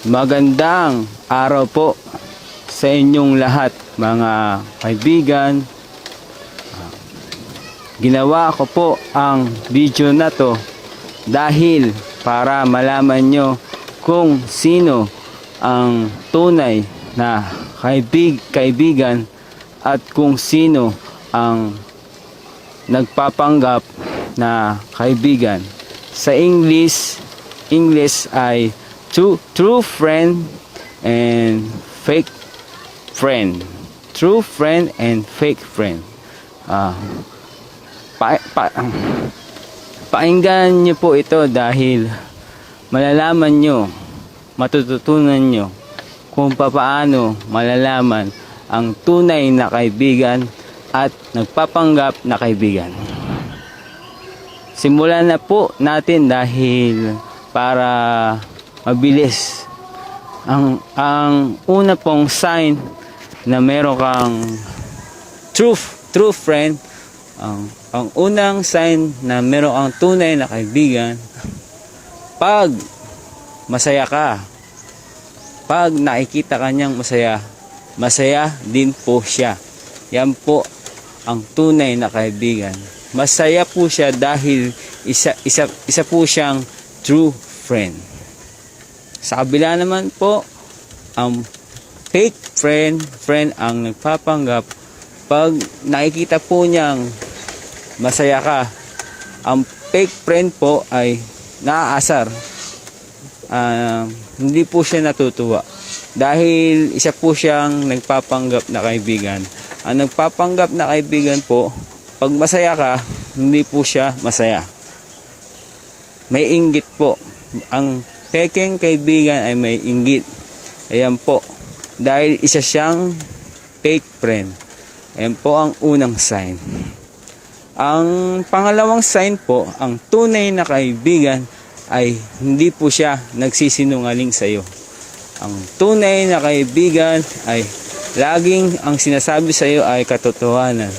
Magandang araw po sa inyong lahat mga kaibigan. Ginawa ko po ang video na to dahil para malaman nyo kung sino ang tunay na kaibigan at kung sino ang nagpapanggap na kaibigan. Sa English ay true friend and fake friend. True friend and fake friend. Pakinggan nyo po ito dahil malalaman nyo, matututunan nyo kung paano malalaman ang tunay na kaibigan at nagpapanggap na kaibigan. Simulan na po natin dahil para mabilis. Ang una pong sign na meron kang true friend, ang unang sign na meron kang tunay na kaibigan, pag masaya ka, pag nakikita kanyang masaya din po siya. Yan po ang tunay na kaibigan. Masaya po siya dahil isa po siyang true friend. Sa kabila naman po, ang fake friend ang nagpapanggap. Pag nakikita po niyang masaya ka, ang fake friend po ay naaasar. Hindi po siya natutuwa. Dahil isa po siyang nagpapanggap na kaibigan. Ang nagpapanggap na kaibigan po, pag masaya ka, hindi po siya masaya. May inggit po. Ang peking kaibigan ay may inggit. Ayan po. Dahil isa siyang fake friend. Ayan po ang unang sign. Ang pangalawang sign po, ang tunay na kaibigan ay hindi po siya nagsisinungaling sa iyo. Ang tunay na kaibigan ay laging ang sinasabi sa iyo ay katotohanan.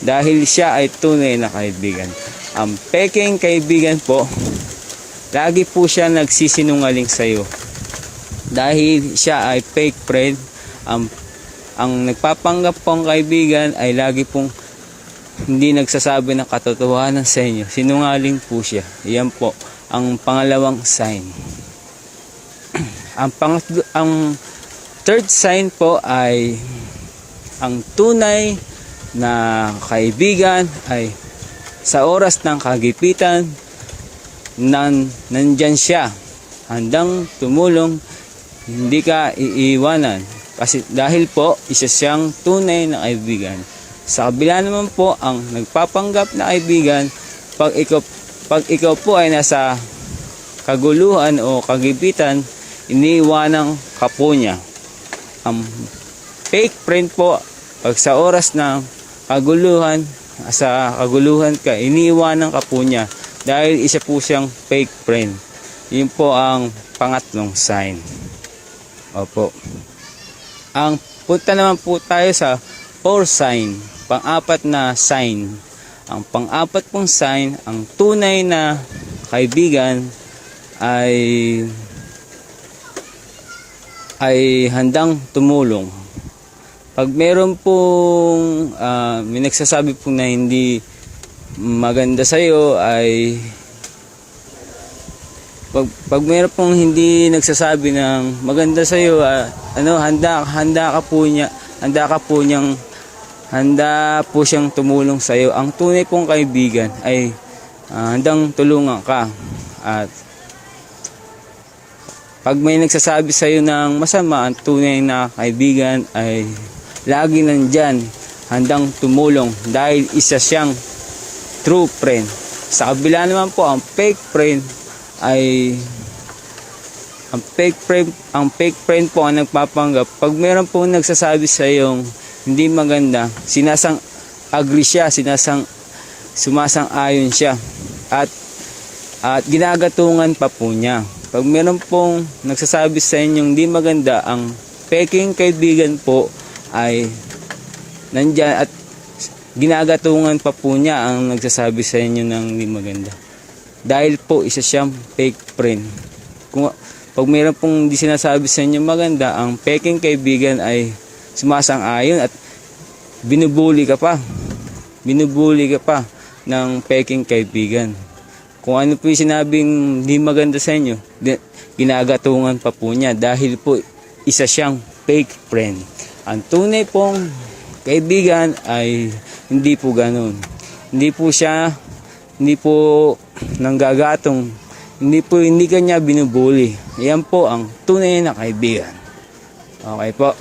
Dahil siya ay tunay na kaibigan. Ang peking kaibigan po, lagi po siya nagsisinungaling sa iyo. Dahil siya ay fake friend, ang nagpapanggap pong kaibigan ay lagi pong hindi nagsasabi ng katotohanan sa inyo. Sinungaling po siya. Yan po ang pangalawang sign. Ang third sign po ay ang tunay na kaibigan ay sa oras ng kagipitan nandyan siya, handang tumulong, hindi ka iiwanan kasi dahil po isa siyang tunay na kaibigan. Sa kabila naman po ang nagpapanggap na kaibigan, pag ikaw po ay nasa kaguluhan o kagipitan, iniiwanan ka po niya. Ang fake friend po, pag sa oras ng sa kaguluhan ka, iniiwanan ka po niya dahil isa po siyang fake friend. Yun po ang pangatlong sign. Opo. Ang punta naman po tayo sa fourth sign, pang-apat na sign. Ang pang-apat pong sign, ang tunay na kaibigan ay handang tumulong. Pag meron pong may nagsasabi po na hindi maganda sa iyo ay pag meron pong hindi nagsasabi ng maganda sa iyo, handa po siyang tumulong sa iyo. Ang tunay pong kaibigan ay handang tulungan ka. At pag may nagsasabi sa iyo ng masama, ang tunay na kaibigan ay lagi nandyan, handang tumulong dahil isa siyang true friend. Sa kabila naman po, ang fake friend po ang nagpapanggap. Pag meron po nagsasabi sa iyong hindi maganda, agree siya, sumasang-ayon siya at ginagatungan pa po niya. Pag meron pong nagsasabi sa inyong hindi maganda, ang peking kaibigan po ay nandyan at ginagatungan pa po niya ang nagsasabi sa inyo ng hindi maganda. Dahil po isa siyang fake friend. pag mayroon pong di sinasabi sa inyo maganda, ang peking kaibigan ay sumasang-ayon at binubuli ka pa. Binubuli ka pa ng peking kaibigan. Kung ano po yung sinabing di maganda sa inyo, ginagatungan pa po niya dahil po isa siyang fake friend. Ang tunay pong kaibigan ay hindi po ganun. Hindi po nanggagatong. Hindi kanya binubuli. Yan po ang tunay na kaibigan. Okay po.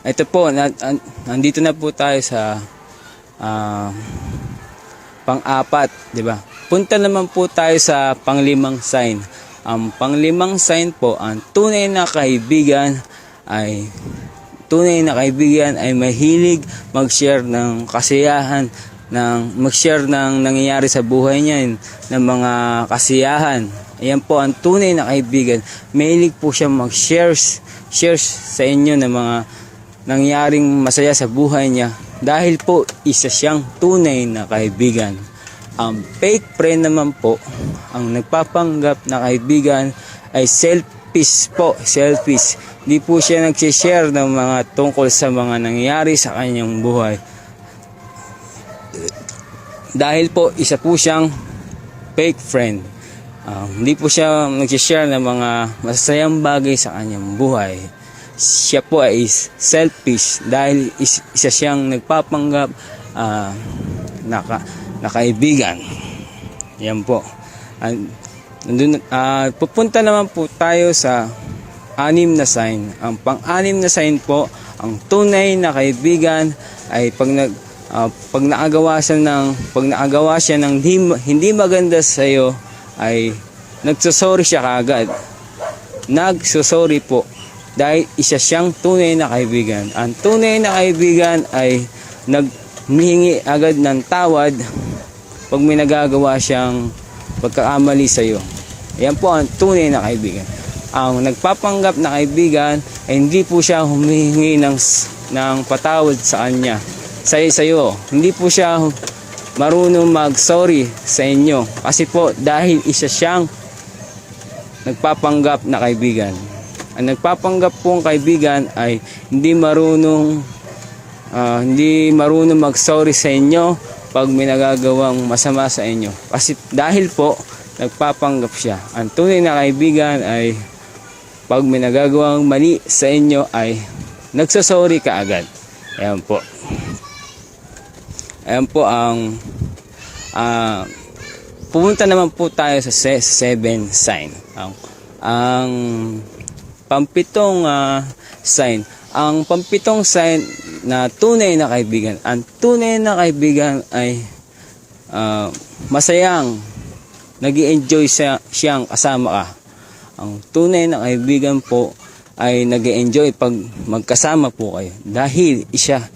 Ito po, nandito na po tayo sa pang-apat, di ba? Punta naman po tayo sa panglimang sign. Ang panglimang sign po, ang tunay na kaibigan ay mahilig mag-share ng kasiyahan, mag-share ng nangyayari sa buhay niya, ng mga kasiyahan. Ayan po ang tunay na kaibigan. Mahilig po siya mag-share sa inyo ng mga nangyaring masaya sa buhay niya dahil po isa siyang tunay na kaibigan. Ang fake friend naman po, ang nagpapanggap na kaibigan ay selfish po, selfish. Hindi po siya nag-share ng mga tungkol sa mga nangyayari sa kanyang buhay. Dahil po isa po siyang fake friend. Hindi po siya nag-share ng mga masasayang bagay sa kanyang buhay. Siya po ay selfish dahil isa siyang nagpapanggap na kaibigan. Yan po. Pupunta naman po tayo sa 6 na sign. Ang pang-6 na sign po, ang tunay na kaibigan ay pag naagawa siya ng hindi maganda sa iyo ay nagsosorry siya kaagad. Nagsosorry po dahil isa siyang tunay na kaibigan. Ang tunay na kaibigan ay naghihingi agad ng tawad pag may nagagawa siyang pagkakamali sa iyo. Yan po ang tunay na kaibigan. Ang nagpapanggap na kaibigan ay hindi po siya humihingi ng patawad sa kanya. Sa iyo. Hindi po siya marunong mag-sorry sa inyo. Kasi po dahil isa siyang nagpapanggap na kaibigan. Ang nagpapanggap pong kaibigan ay hindi marunong mag-sorry sa inyo pag may nagagawang masama sa inyo. Kasi dahil po nagpapanggap siya. Ang tunay na kaibigan ay pag may nagagawang mali sa inyo ay nagsasorry ka agad. Ayan po. Ayan po ang pumunta naman po tayo sa 7 sign. Ang pampitong sign. Ang pampitong sign na tunay na kaibigan. Ang tunay na kaibigan ay masayang nag-i-enjoy siyang kasama ka. Ang tunay na kaibigan po ay nag-i-enjoy pag magkasama po kayo. Dahil isa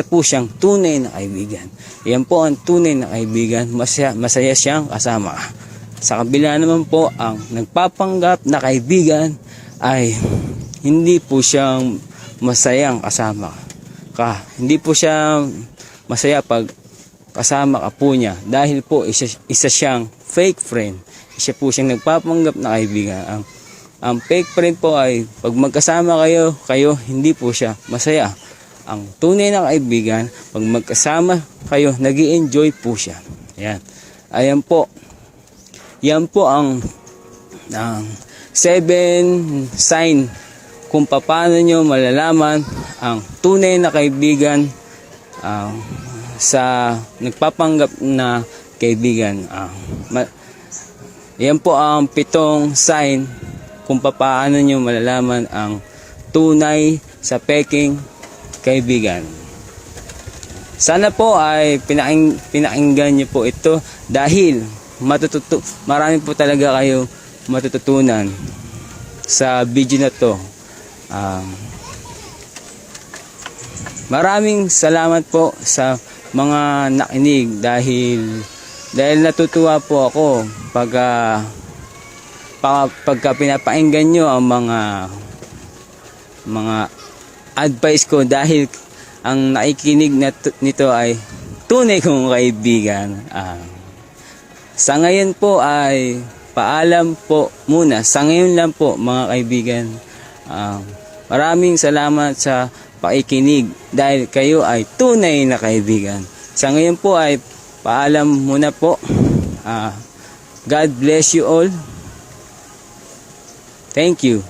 po siyang tunay na kaibigan. Yan po ang tunay na kaibigan. Masaya siyang kasama ka. Sa kabila naman po, ang nagpapanggap na kaibigan ay hindi po siyang masayang kasama ka. Hindi po siya masaya pag kasama ka po niya. Dahil po isa siyang fake friend. Isa po siyang nagpapanggap na kaibigan. Ang fake friend po ay pag magkasama kayo hindi po siya masaya. Ang tunay na kaibigan, pag magkasama kayo, nag-i-enjoy po siya. Ayan. Ayan po. Yan po ang 7 sign kung paano nyo malalaman ang tunay na kaibigan sa nagpapanggap na kaibigan. Yan po ang 7 sign kung paano nyo malalaman ang tunay sa peking kaibigan. Sana po ay pinakinggan nyo po ito dahil marami po talaga kayo matututunan sa video na to. Maraming salamat po sa mga nakinig dahil natutuwa po ako pagka pinapakinggan nyo ang mga advice ko dahil ang nakikinig nito ay tunay kong kaibigan. Sa ngayon po ay paalam po muna. Sa ngayon lang po mga kaibigan. Maraming salamat sa pakikinig dahil kayo ay tunay na kaibigan. Sa ngayon po ay paalam muna po. God bless you all. Thank you.